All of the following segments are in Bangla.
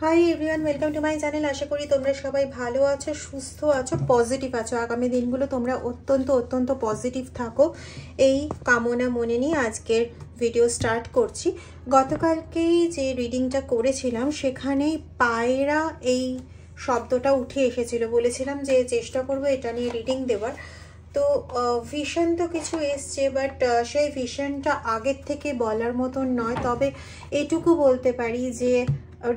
High everyone, welcome to my channel. আশা করি তোমরা সবাই ভালো আছো, সুস্থ আছো, পজিটিভ আছো। আগামী দিনগুলো তোমরা অত্যন্ত পজিটিভ থাকো, এই কামনা মনে নিয়ে আজকের ভিডিও স্টার্ট করছি। গতকালকেই যে রিডিংটা করেছিলাম সেখানেই পায়রা এই শব্দটা উঠে এসেছিল। বলেছিলাম যে চেষ্টা করবো এটা নিয়ে রিডিং দেওয়ার। তো ভিশন তো কিছু এসছে, বাট সেই ভিশনটা আগের থেকে বলার মতন নয়। তবে এটুকু বলতে পারি যে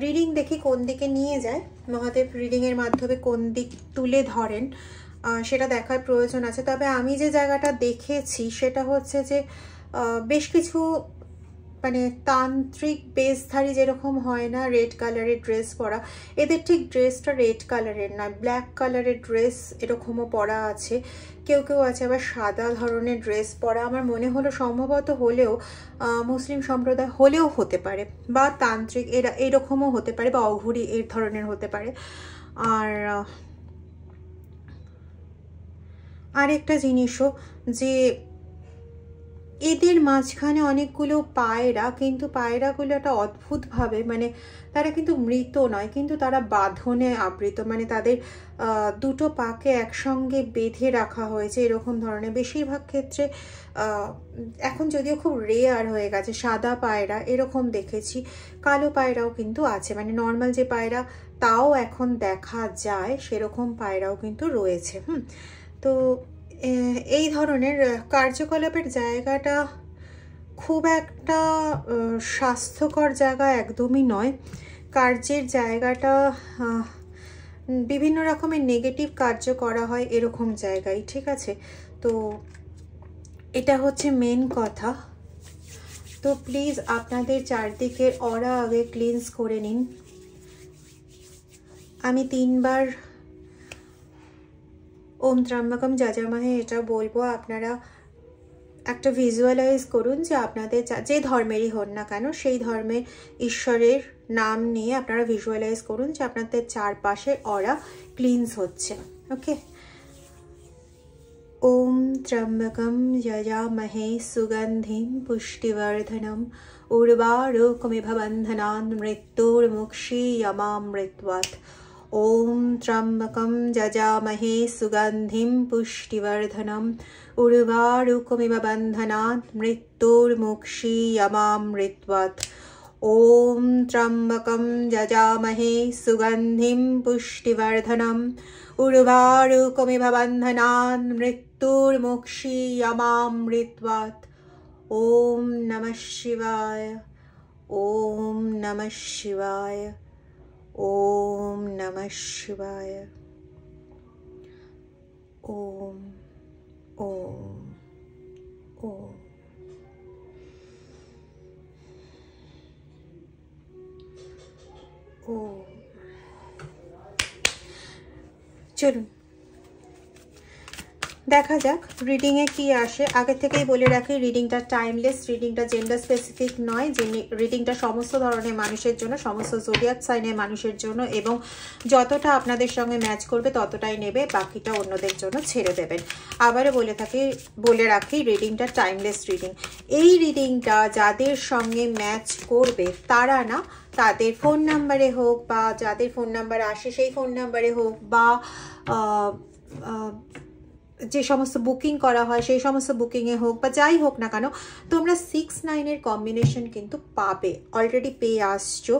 রিডিং দেখি কোন দিকে নিয়ে যায়, মহাদেব রিডিংয়ের মাধ্যমে কোন দিক তুলে ধরেন সেটা দেখার প্রয়োজন আছে। তবে আমি যে জায়গাটা দেখেছি সেটা হচ্ছে যে বেশ কিছু মানে তান্ত্রিক বেশধারী যেরকম হয় না, রেড কালারের ড্রেস পরা, এদের ঠিক ড্রেসটা রেড কালারের না, ব্ল্যাক কালারের ড্রেস এরকমও পরা আছে। কেউ কেউ আছে আবার সাদা ধরনের ড্রেস পরা। আমার মনে হলো সম্ভবত হলেও মুসলিম সম্প্রদায় হলেও হতে পারে, বা তান্ত্রিক এরা এরকমও হতে পারে, বা অঘুরি এই ধরনের হতে পারে। আর আরেকটা জিনিসও যে এদের মাঝখানে অনেকগুলো পায়রা, কিন্তু পায়রাগুলো একটা অদ্ভুতভাবে মানে তারা কিন্তু মৃত নয়, কিন্তু তারা বাঁধনে আবৃত, মানে তাদের দুটো পাকে একসঙ্গে বেঁধে রাখা হয়েছে এরকম ধরনের। বেশিরভাগ ক্ষেত্রে এখন যদিও খুব রেয়ার হয়ে গেছে সাদা পায়রা এরকম দেখেছি, কালো পায়রাও কিন্তু আছে, মানে নর্মাল যে পায়রা তাও এখন দেখা যায় সেরকম পায়রাও কিন্তু রয়েছে। তো এই ধরনের কার্যকলাপের জায়গাটা খুব একটা স্বাস্থ্যকর জায়গা একদমই নয়। কার্যের জায়গাটা বিভিন্ন রকমের নেগেটিভ কার্য করা হয় এরকম জায়গায়, ঠিক আছে? তো এটা হচ্ছে মেন কথা। তো প্লিজ আপনাদের চারদিকের অরা আগে ক্লিনস করে নিন। আমি 3 বার ওম ত্র্যম্বকম যজামহে এটা বলবো, আপনারা একটা ভিজুয়ালাইজ করুন যে আপনাদের যে ধর্মেরই হন না কেন সেই ধর্মের ঈশ্বরের নাম নিয়ে আপনারা ভিজুয়ালাইজ করুন যে আপনাদের চারপাশে অরা ক্লিনস হচ্ছে। ওকে, ওম ত্র্যম্বকম যজামহে সুগন্ধিম পুষ্টিবর্ধনম উর্বারুকমিভ বন্ধনান মৃত্যুর্মুক্ষীয়মামৃতবৎ। ওম ত্র্যম্বকম যজামহে সুগন্ধিম পুষ্টিবর্ধনম উর্বারুকমিভ বন্ধনান মৃত্যুর্মুক্ষীয়মামৃতবৎ। ওম ত্র্যম্বকম যজামহে সুগন্ধিম পুষ্টিবর্ধনম উর্বারুকমিভ বন্ধনান মৃত্যুর্মুক্ষীয়মামৃতবৎ। ওম নমঃ শিবায়, ওম নমঃ শিবায়, ওম নমঃ শিবায়, ওম ওম ওম। চলুন দেখা যাক রিডিংয়ে কি আসে। আগে থেকেই বলে রাখি রিডিংটা টাইমলেস, রিডিংটা জেন্ডার স্পেসিফিক নয়। রিডিংটা সমস্ত ধরনের মানুষের জন্য, সমস্ত জোডিয়াক সাইনের মানুষের জন্য, এবং যতটা আপনাদের সঙ্গে ম্যাচ করবে ততটাই নেবে, বাকিটা অন্যদের জন্য ছেড়ে দেবেন। আবারও বলে রাখি রিডিংটা টাইমলেস রিডিং। এই রিডিংটা যাদের সঙ্গে ম্যাচ করবে তারা না, তাদের ফোন নাম্বারে হোক, বা যাদের ফোন নাম্বার আসে সেই ফোন নাম্বারে হোক, বা যে সমস্ত বুকিং করা হয় সেই সমস্ত বুকিংয়ে হোক, বা যাই হোক না কেন, তোমরা 6-9-এর কম্বিনেশন কিন্তু পাবে, অলরেডি পেয়ে আসছো,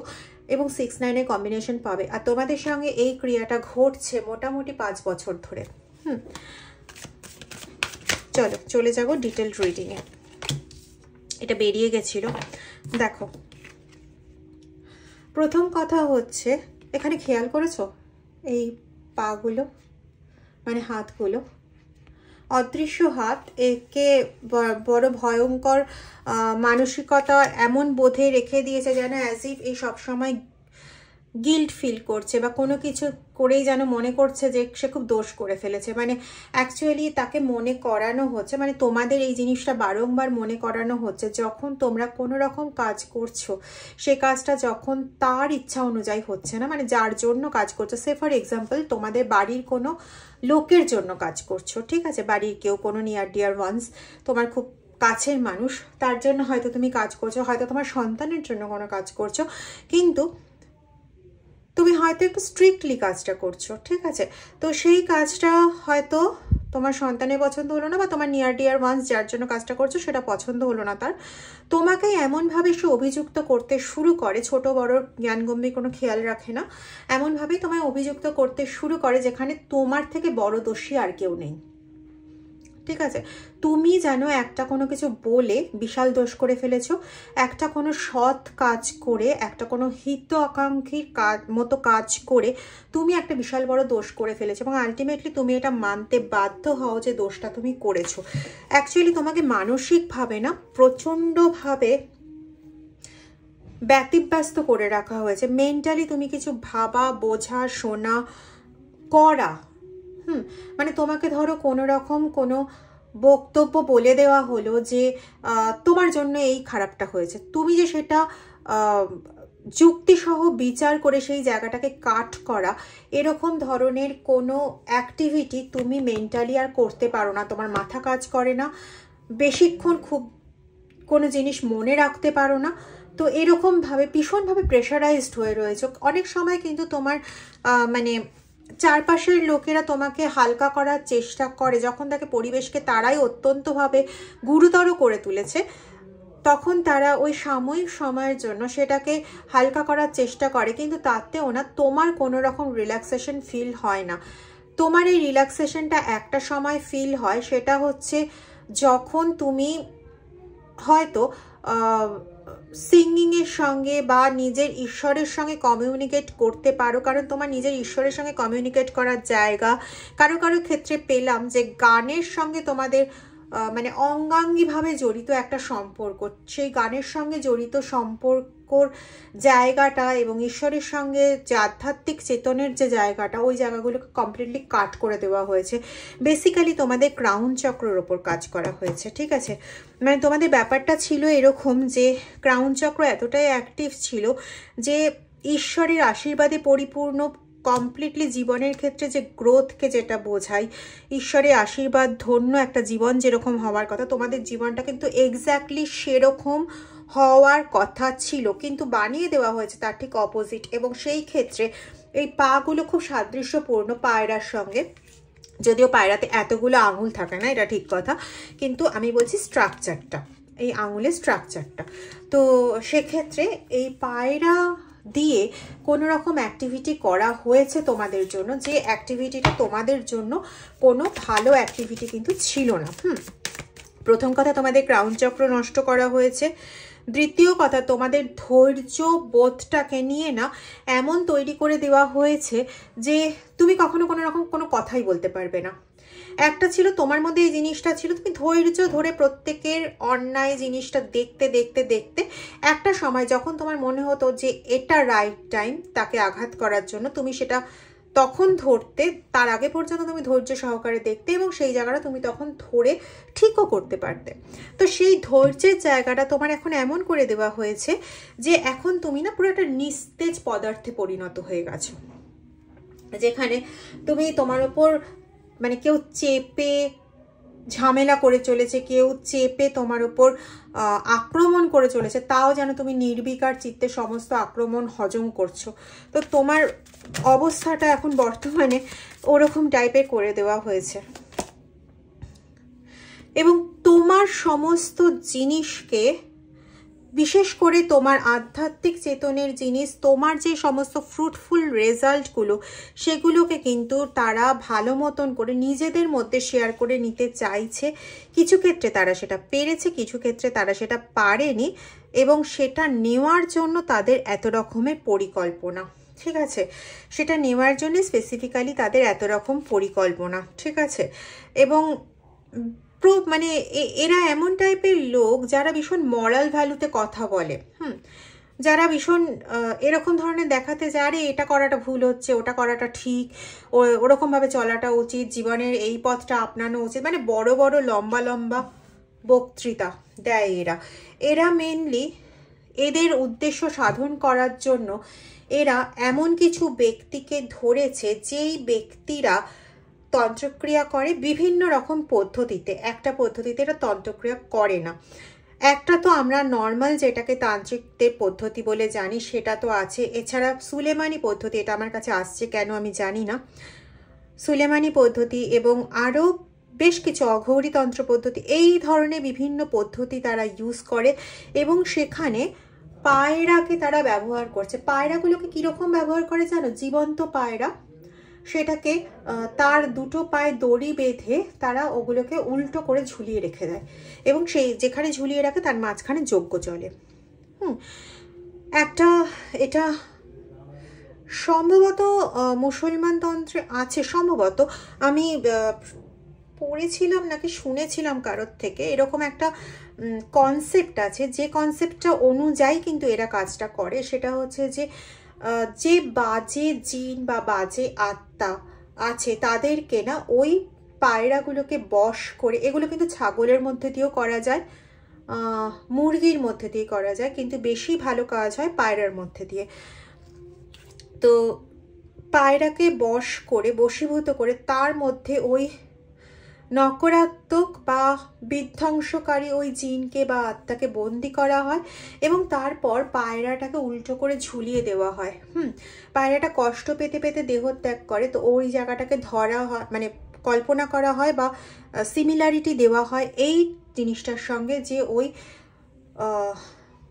এবং 6-9-এর কম্বিনেশন পাবে। আর তোমাদের সঙ্গে এই ক্রিয়াটা ঘটছে মোটামুটি 5 বছর ধরে। চলো চলে যাবো ডিটেল রিডিংয়ে। এটা বেরিয়ে গেছিল, দেখো। প্রথম কথা হচ্ছে, এখানে খেয়াল করেছো এই পাগুলো, মানে হাতগুলো, অদৃশ্য হাত। একে বড় ভয়ঙ্কর মানসিকতা এমন বোধে রেখে দিয়েছে যেন অ্যাজ ইফ এই সবসময় গিল্ট ফিল করছে, বা কোনো কিছু করেই যেন মনে করছে যে সে খুব দোষ করে ফেলেছে। মানে অ্যাকচুয়ালি তাকে মনে করানো হচ্ছে, মানে তোমাদের এই জিনিসটা বারংবার মনে করানো হচ্ছে, যখন তোমরা কোনো রকম কাজ করছো সেই কাজটা যখন তার ইচ্ছা অনুযায়ী হচ্ছে না, মানে যার জন্য কাজ করছো, সে ফর এক্সাম্পল তোমাদের বাড়ির কোনো লোকের জন্য কাজ করছো, ঠিক আছে, বাড়ির কেউ, কোনো নিয়ার ডিয়ার ওয়ান্স, তোমার খুব কাছের মানুষ, তার জন্য হয়তো তুমি কাজ করছো, হয়তো তোমার সন্তানের জন্য কোনো কাজ করছো, কিন্তু হয়তো একটু স্ট্রিক্টলি কাজটা করছো, ঠিক আছে? তো সেই কাজটা হয়তো তোমার সন্তানের পছন্দ হলো না, বা তোমার নিয়ার ডিয়ার ওয়ান্স যার জন্য কাজটা করছো সেটা পছন্দ হলো না তার, তোমাকে এমনভাবে সে অভিযুক্ত করতে শুরু করে, ছোট বড় জ্ঞানগম্যের কোনো খেয়াল রাখে না, এমনভাবেই তোমায় অভিযুক্ত করতে শুরু করে যেখানে তোমার থেকে বড় দোষী আর কেউ নেই, ঠিক আছে? তুমি যেন একটা কোনো কিছু বলে বিশাল দোষ করে ফেলেছো, একটা কোনো সৎ কাজ করে, একটা কোনো হিত আকাঙ্ক্ষীর মতো কাজ করে তুমি একটা বিশাল বড় দোষ করে ফেলেছো, এবং আলটিমেটলি তুমি এটা মানতে বাধ্য হও যে দোষটা তুমি করেছো। অ্যাকচুয়ালি তোমাকে মানসিকভাবে না প্রচণ্ডভাবে ব্যতিব্যস্ত করে রাখা হয়েছে। মেন্টালি তুমি কিছু ভাবা, বোঝা, শোনা, করা, মানে তোমাকে ধরো কোনো রকম কোনো বক্তব্য বলে দেওয়া হলো যে তোমার জন্য এই খারাপটা হয়েছে, তুমি যে সেটা যুক্তিসহ বিচার করে সেই জায়গাটাকে কাট করা, এরকম ধরনের কোনো অ্যাক্টিভিটি তুমি মেন্টালি আর করতে পারো না, তোমার মাথা কাজ করে না, বেশিক্ষণ খুব কোনো জিনিস মনে রাখতে পারো না। তো এরকমভাবে ভীষণভাবে প্রেশারাইজড হয়ে রয়েছে। অনেক সময় কিন্তু তোমার মানে চারপাশের লোকেরা তোমাকে হালকা করার চেষ্টা করে, যখন তাকে পরিবেশকে তারাই অত্যন্তভাবে গুরুতর করে তুলেছে, তখন তারা ওই সাময়িক সময়ের জন্য সেটাকে হালকা করার চেষ্টা করে, কিন্তু তাতেও না তোমার কোনো রকম রিল্যাক্সেশন ফিল হয় না। তোমার এই রিল্যাক্সেশনটা একটা সময় ফিল হয়, সেটা হচ্ছে যখন তুমি হয়তো সিঙ্গিংয়ের সঙ্গে বা নিজের ঈশ্বরের সঙ্গে কমিউনিকেট করতে পারো, কারণ তোমার নিজের ঈশ্বরের সঙ্গে কমিউনিকেট করার জায়গা। কারো কারো ক্ষেত্রে পেলাম যে গানের সঙ্গে তোমাদের মানে অঙ্গাঙ্গিভাবে জড়িত একটা সম্পর্ক, সেই গানের সঙ্গে জড়িত সম্পর্কর জায়গাটা এবং ঈশ্বরের সঙ্গে যে আধ্যাত্মিক চেতনের যে জায়গাটা, ওই জায়গাগুলোকে কমপ্লিটলি কাট করে দেওয়া হয়েছে। বেসিক্যালি তোমাদের ক্রাউন চক্রের ওপর কাজ করা হয়েছে, ঠিক আছে? মানে তোমাদের ব্যাপারটা ছিল এরকম যে ক্রাউন চক্র এতটাই অ্যাক্টিভ ছিল যে ঈশ্বরের আশীর্বাদে পরিপূর্ণ কমপ্লিটলি জীবনের ক্ষেত্রে যে গ্রোথকে যেটা বোঝায়, ঈশ্বরের আশীর্বাদ ধন্য একটা জীবন যেরকম হওয়ার কথা, তোমাদের জীবনটা কিন্তু এক্স্যাক্টলি সেরকম হওয়ার কথা ছিল, কিন্তু বানিয়ে দেওয়া হয়েছে তার ঠিক অপোজিট। এবং সেই ক্ষেত্রে এই পাগুলো খুব সাদৃশ্যপূর্ণ পায়রার সঙ্গে, যদিও পায়রাতে এতগুলো আঙুল থাকে না, এটা ঠিক কথা, কিন্তু আমি বলছি স্ট্রাকচারটা, এই আঙুলের স্ট্রাকচারটা। তো সেক্ষেত্রে এই পায়রা দিয়ে কোনো রকম অ্যাক্টিভিটি করা হয়েছে তোমাদের জন্য, যে অ্যাক্টিভিটিটা তোমাদের জন্য কোনো ভালো অ্যাক্টিভিটি কিন্তু ছিল না। প্রথম কথা, তোমাদের ক্রাউন চক্র নষ্ট করা হয়েছে। দ্বিতীয় কথা, তোমাদের ধৈর্য বোধটাকে নিয়ে না এমন তৈরি করে দেওয়া হয়েছে যে তুমি কখনো কোনো রকম কোনো কথাই বলতে পারবে না। একটা ছিল তোমার মধ্যে এই জিনিসটা ছিল, তুমি ধৈর্য ধরে প্রত্যেকের অন্যায় জিনিসটা দেখতে দেখতে দেখতে একটা সময় যখন তোমার মনে হতো যে এটা রাইট টাইম তাকে আঘাত করার জন্য, তুমি সেটা তখন ধরতে, তার আগে পর্যন্ত তুমি ধৈর্য সহকারে দেখতে, এবং সেই জায়গাটা তুমি তখন ধরে ঠিকও করতে পারতে। তো সেই ধৈর্যের জায়গাটা তোমার এখন এমন করে দেওয়া হয়েছে যে এখন তুমি না পুরো একটা নিস্তেজ পদার্থে পরিণত হয়ে গেছো, যেখানে তুমি তোমার ওপর মানে কেউ চেপে ঝামেলা করে চলেছে, কেউ চেপে তোমার ওপর আক্রমণ করে চলেছে, তাও যেন তুমি নির্বিকার চিত্তে সমস্ত আক্রমণ হজম করছো। তো তোমার অবস্থাটা এখন বর্তমানে ওরকম টাইপের করে দেওয়া হয়েছে, এবং তোমার সমস্ত জিনিসকে, বিশেষ করে তোমার আধ্যাত্মিক চেতনের জিনিস, তোমার যে সমস্ত ফ্রুটফুল রেজাল্টগুলো, সেগুলোকে কিন্তু তারা ভালো মতন করে নিজেদের মধ্যে শেয়ার করে নিতে চাইছে। কিছু ক্ষেত্রে তারা সেটা পেরেছে, কিছু ক্ষেত্রে তারা সেটা পারেনি, এবং সেটা নেওয়ার জন্য তাদের এত রকমের পরিকল্পনা, ঠিক আছে? সেটা নেওয়ার জন্য স্পেসিফিক্যালি তাদের এত রকম পরিকল্পনা, ঠিক আছে? এবং মানে এরা এমন টাইপের লোক যারা ভীষণ মরাল ভ্যালুতে কথা বলে, যারা ভীষণ এরকম ধরনের দেখাতে যায় আরে এটা করাটা ভুল হচ্ছে, ওটা করাটা ঠিক, ওরকমভাবে চলাটা উচিত, জীবনের এই পথটা আপনানো উচিত, মানে বড় বড় লম্বা লম্বা বক্তৃতা দেয় এরা মেনলি এদের উদ্দেশ্য সাধন করার জন্য এরা এমন কিছু ব্যক্তিকে ধরেছে যেই ব্যক্তিরা তন্ত্রক্রিয়া করে বিভিন্ন রকম পদ্ধতিতে। একটা পদ্ধতিতে এরা তন্ত্রক্রিয়া করে না, একটা তো আমরা নর্মাল যেটাকে তান্ত্রিকদের পদ্ধতি বলে জানি সেটা তো আছে, এছাড়া সুলেমানি পদ্ধতি, এটা আমার কাছে আসছে কেন আমি জানি না, সুলেমানি পদ্ধতি এবং আরও বেশ কিছু অঘৌরী তন্ত্র পদ্ধতি, এই ধরনের বিভিন্ন পদ্ধতি তারা ইউজ করে এবং সেখানে পায়রাকে তারা ব্যবহার করছে। পায়রাগুলোকে কীরকম ব্যবহার করে জানো? জীবন্ত পায়রা, সেটাকে তার দুটো পায়ে দড়ি বেঁধে তারা ওগুলোকে উল্টো করে ঝুলিয়ে রেখে দেয় এবং সেই যেখানে ঝুলিয়ে রাখে তার মাঝখানে যজ্ঞ চলে। এটা সম্ভবত মুসলমান তন্ত্রে আছে সম্ভবত, আমি পড়েছিলাম নাকি শুনেছিলাম কারোর থেকে, এরকম একটা কনসেপ্ট আছে, যে কনসেপ্টটা অনুযায়ী কিন্তু এরা কাজটা করে। সেটা হচ্ছে যে বাজে জিন বা বাজে আত্মা আছে তাদেরকে না ওই পায়রাগুলোকে বশ করে, এগুলো কিন্তু ছাগলের মধ্যে দিয়েও করা যায়, মুরগির মধ্যে দিয়ে করা যায়, কিন্তু বেশি ভালো কাজ হয় পায়রার মধ্যে দিয়ে। তো পায়রাকে বশ করে, বশীভূত করে তার মধ্যে ওই নকারাত্মক বা বিধ্বংসকারী ওই জিনকে বা আত্মাকে বন্দি করা হয় এবং তারপর পায়রাটাকে উল্টো করে ঝুলিয়ে দেওয়া হয়। পায়রাটা কষ্ট পেতে পেতে দেহত্যাগ করে, তো ওই জায়গাটাকে ধরা হয়, মানে কল্পনা করা হয় বা সিমিলারিটি দেওয়া হয় এই জিনিসটার সঙ্গে, যে ওই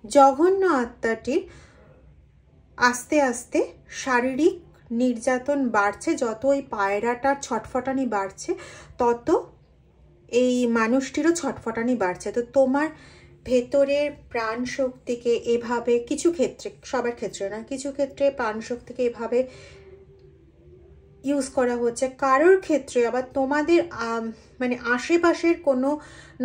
জঘন্য আত্মাটির আস্তে আস্তে শারীরিক নির্যাতন বাড়ছে, যত ওই পায়রাটার ছটফটানি বাড়ছে তত এই মানুষটিরও ছটফটানি বাড়ছে। তো তোমার ভেতরের প্রাণ শক্তিকে এভাবে, কিছু ক্ষেত্রে, সবার ক্ষেত্রে না, কিছু ক্ষেত্রে প্রাণ শক্তিকে এভাবে ইউজ করা হচ্ছে, কারোর ক্ষেত্রে আবার তোমাদের মানে আশেপাশের কোনো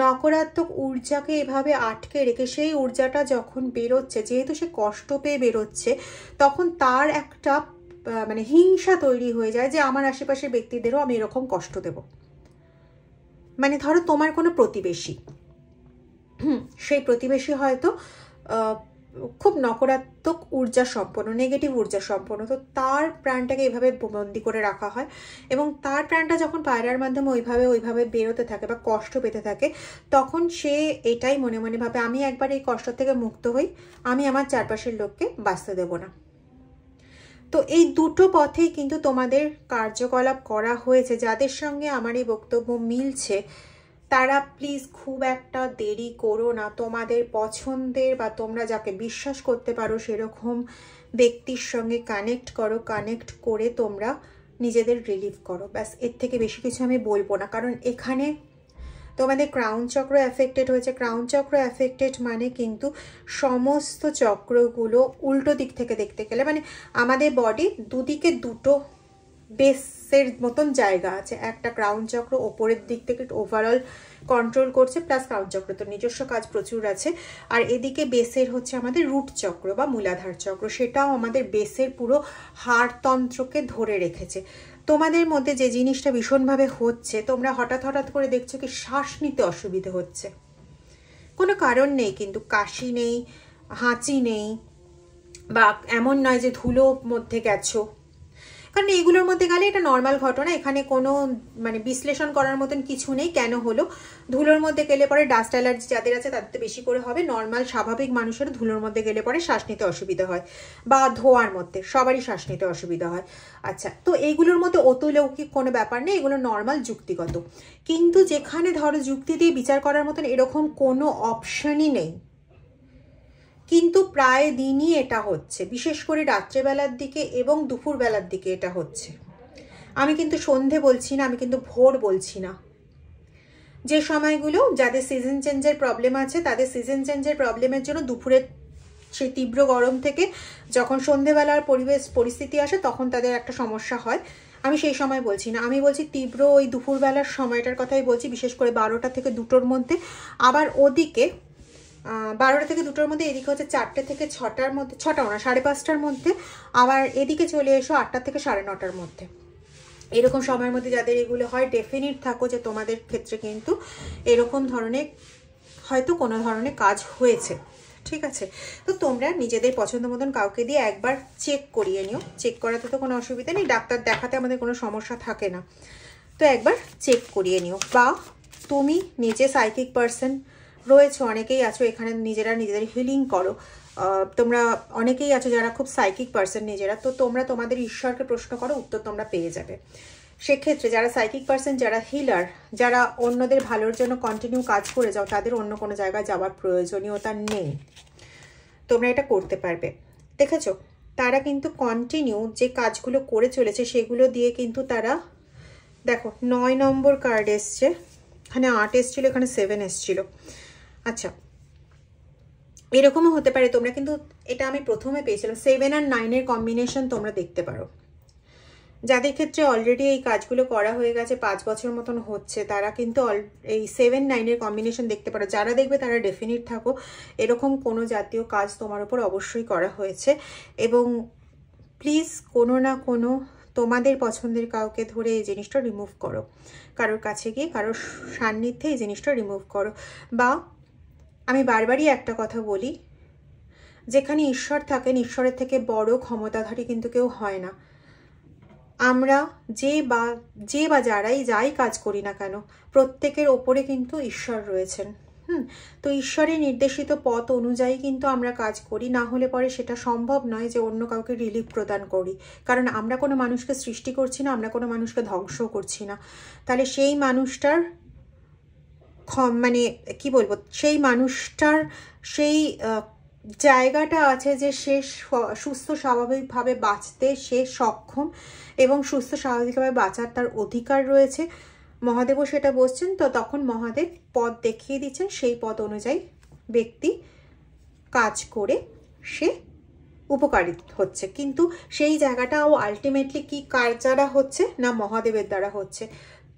নকারাত্মক ঊর্জাকে এভাবে আটকে রেখে সেই ঊর্জাটা যখন বেরোচ্ছে, যেহেতু সে কষ্ট পেয়ে বেরোচ্ছে, তখন তার একটা মানে হিংসা তৈরি হয়ে যায় যে আমার আশেপাশের ব্যক্তিদেরও আমি এরকম কষ্ট দেব। মানে ধরো তোমার কোনো প্রতিবেশী, সেই প্রতিবেশী হয়তো খুব নকারাত্মক ঊর্জা সম্পন্ন, নেগেটিভ ঊর্জা সম্পন্ন, তো তার প্রাণটাকে এইভাবে বন্দি করে রাখা হয় এবং তার প্রাণটা যখন পায়রার মাধ্যমে ওইভাবে বেরোতে থাকে বা কষ্ট পেতে থাকে, তখন সে এটাই মনে মনে ভাবে আমি একবার এই কষ্ট থেকে মুক্ত হই, আমি আমার চারপাশের লোককে বাঁচতে দেব না। তো এই দুটো পথেই কিন্তু তোমাদের কার্যকলাপ করা হয়েছে। যাদের সঙ্গে আমার এই বক্তব্য মিলছে তারা প্লিজ খুব একটা দেরি করো না, তোমাদের পছন্দের বা তোমরা যাকে বিশ্বাস করতে পারো সেরকম ব্যক্তির সঙ্গে কানেক্ট করো, কানেক্ট করে তোমরা নিজেদের রিলিভ করো, ব্যাস। এর থেকে বেশি কিছু আমি বলবো না, কারণ এখানে তোমাদের ক্রাউন চক্র অ্যাফেক্টেড হয়েছে। ক্রাউন চক্র অ্যাফেক্টেড মানে কিন্তু সমস্ত চক্রগুলো উল্টো দিক থেকে দেখতে গেলে, মানে আমাদের বডি দুদিকে দুটো বেসের মতন জায়গা আছে, একটা ক্রাউন চক্র ওপরের দিক থেকে ওভারঅল কন্ট্রোল করছে, প্লাস ক্রাউন চক্র তো নিজস্ব কাজ প্রচুর আছে, আর এদিকে বেসের হচ্ছে আমাদের রুট চক্র বা মূলাধার চক্র, সেটাও আমাদের বেসের পুরো হাড়তন্ত্রকে ধরে রেখেছে। তোমাদের মধ্যে যে জিনিসটা ভীষণভাবে হচ্ছে, তোমরা হঠাৎ করে দেখছো কি শ্বাস নিতে অসুবিধে হচ্ছে, কোনো কারণ নেই, কিন্তু কাশি নেই, হাঁচি নেই, বা এমন নয় যে ধুলো মধ্যে গেছো, কারণ এগুলোর মধ্যে গেলে এটা নর্মাল ঘটনা, এখানে কোনো মানে বিশ্লেষণ করার মতন কিছু নেই। কেন হলো? ধুলোর মধ্যে গেলে পরে ডাস্ট অ্যালার্জি যাদের আছে তাদের তো বেশি করে হবে, নর্মাল স্বাভাবিক মানুষের ধুলোর মধ্যে গেলে পরে শ্বাস নিতে অসুবিধা হয়, বা ধোয়ার মধ্যে সবারই শ্বাস নিতে অসুবিধা হয়। আচ্ছা, তো এইগুলোর মধ্যে অতলৌকিক কোনো ব্যাপার নেই, এগুলো নর্মাল যুক্তিগত। কিন্তু যেখানে ধরো যুক্তি দিয়ে বিচার করার মতন এরকম কোনো অপশনই নেই, কিন্তু প্রায় দিনই এটা হচ্ছে, বিশেষ করে রাত্রেবেলার দিকে এবং দুপুরবেলার দিকে এটা হচ্ছে। আমি কিন্তু সন্ধে বলছি না, আমি কিন্তু ভোর বলছি না। যে সময়গুলো যাদের সিজন চেঞ্জের প্রবলেম আছে, তাদের সিজন চেঞ্জের প্রবলেমের জন্য দুপুরের সেই তীব্র গরম থেকে যখন সন্ধেবেলার পরিস্থিতি আসে তখন তাদের একটা সমস্যা হয়, আমি সেই সময় বলছি না, আমি বলছি তীব্র ওই দুপুরবেলার সময়টার কথাই বলছি, বিশেষ করে 12টা থেকে 2টোর মধ্যে। আবার ওদিকে 12টা থেকে 2টোর মধ্যে, এদিকে হচ্ছে 4টে থেকে 6টার মধ্যে, 6টাও না 5:30টার মধ্যে, আবার এদিকে চলে এসো 8টা থেকে 9:30টার মধ্যে। এরকম সময়ের মধ্যে যাদের এগুলো হয়, ডেফিনিট থাকো যে তোমাদের ক্ষেত্রে কিন্তু এরকম ধরনের হয়তো কোনো ধরনের কাজ হয়েছে, ঠিক আছে? তো তোমরা নিজেদের পছন্দ মতন কাউকে দিয়ে একবার চেক করিয়ে নিও, চেক করাতে তো কোনো অসুবিধা নেই, ডাক্তার দেখাতে আমাদের কোনো সমস্যা থাকে না, তো একবার চেক করিয়ে নিও। বা তুমি নিজে সাইকিক পার্সন রয়েছে, অনেকেই আছো এখানে নিজেরা নিজেদের হিলিং করো। তোমরা অনেকেই আছো যারা খুব সাইকিক পার্সন নিজেরা, তো তোমরা তোমাদের ঈশ্বরকে প্রশ্ন করো, উত্তর তোমরা পেয়ে যাবে। সেক্ষেত্রে যারা সাইকিক পার্সন, যারা হিলার, যারা অন্যদের ভালোর জন্য কন্টিনিউ কাজ করে যাও, তাদের অন্য কোনো জায়গায় যাওয়ার প্রয়োজনীয়তা নেই, তোমরা এটা করতে পারবে। দেখেছো, তারা কিন্তু কন্টিনিউ যে কাজগুলো করে চলেছে সেগুলো দিয়ে কিন্তু তারা, দেখো 9 নম্বর কার্ড এসছে, এখানে 8 এসছিল, এখানে 7 এসছিল। আচ্ছা, এরকমও হতে পারে তোমরা কিন্তু, এটা আমি প্রথমে পেয়েছিলাম 7 আর 9-এর কম্বিনেশন তোমরা দেখতে পারো। যাদের ক্ষেত্রে অলরেডি এই কাজগুলো করা হয়ে গেছে, 5 বছর মতন হচ্ছে, তারা কিন্তু এই 7-9-এর কম্বিনেশন দেখতে পারো। যারা দেখবে তারা ডেফিনিট থাকো, এরকম কোনো জাতীয় কাজ তোমার উপর অবশ্যই করা হয়েছে। এবং প্লিজ কোনো না কোনো তোমাদের পছন্দের কাউকে ধরে এই জিনিসটা রিমুভ করো, কারোর কাছে গিয়ে কারোর সান্নিধ্যে এই জিনিসটা রিমুভ করো। বা আমি বারবারই একটা কথা বলি, যেখানে ঈশ্বর থাকেন, ঈশ্বরের থেকে বড় ক্ষমতাধারী কিন্তু কেউ হয় না। আমরা যে বা যাই কাজ করি না কেন, প্রত্যেকের ওপরে কিন্তু ঈশ্বর রয়েছেন। তো ঈশ্বরের নির্দেশিত পথ অনুযায়ী কিন্তু আমরা কাজ করি, না হলে পরে সেটা সম্ভব নয় যে অন্য কাউকে রিলিফ প্রদান করি। কারণ আমরা কোনো মানুষকে সৃষ্টি করছি না, আমরা কোনো মানুষকে ধ্বংসও করছি না। তাহলে সেই মানুষটার মানে কি বলবো, সেই মানুষটার সেই জায়গাটা আছে যে সে সুস্থ স্বাভাবিকভাবে বাঁচতে সে সক্ষম, এবং সুস্থ স্বাভাবিকভাবে বাঁচার তার অধিকার রয়েছে। মহাদেবও সেটা বলছেন, তো তখন মহাদেব পথ দেখিয়ে দিচ্ছেন, সেই পথ অনুযায়ী ব্যক্তি কাজ করে সে উপকারী হচ্ছে। কিন্তু সেই জায়গাটাও আলটিমেটলি কি কার দ্বারা হচ্ছে না, মহাদেবের দ্বারা হচ্ছে।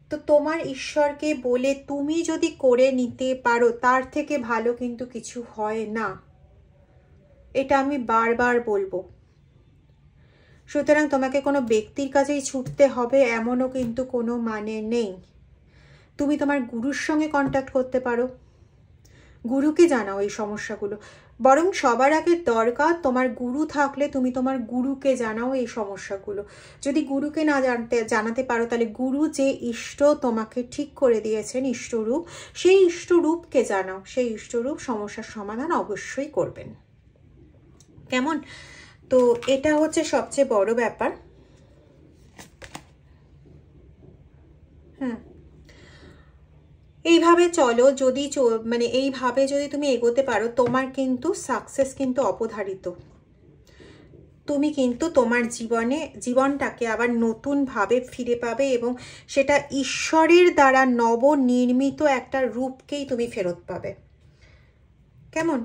তো তোমার ঈশ্বরকে বলে তুমি যদি করে নিতে পারো, তার থেকে ভালো কিন্তু কিছু হয় না, এটা আমি বারবার বলবো। সুতরাং তোমাকে কোনো ব্যক্তির কাছেই ছুটতে হবে এমনও কিন্তু কোনো মানে নেই। তুমি তোমার গুরুর সঙ্গে কন্ট্যাক্ট করতে পারো, গুরুকে জানাও এই সমস্যাগুলো। বরং সবার আগে দরকার, তোমার গুরু থাকলে তুমি তোমার গুরুকে জানাও এই সমস্যাগুলো। যদি গুরুকে না জানাতে পারো, তাহলে গুরু যে ইষ্ট তোমাকে ঠিক করে দিয়েছেন, ইষ্টরূপ, সেই ইষ্টরূপকে জানাও। সেই ইষ্টরূপ সমস্যার সমাধান অবশ্যই করবেন। কেমন? তো এটা হচ্ছে সবচেয়ে বড় ব্যাপার। এইভাবে চলো, যদি মানে এইভাবে যদি তুমি এগোতে পারো, তোমার কিন্তু সাকসেস কিন্তু অপধারিত। তুমি কিন্তু তোমার জীবনটাকে আবার নতুনভাবে ফিরে পাবে, এবং সেটা ঈশ্বরের দ্বারা নবনির্মিত একটা রূপকেই তুমি ফেরত পাবে। কেমন?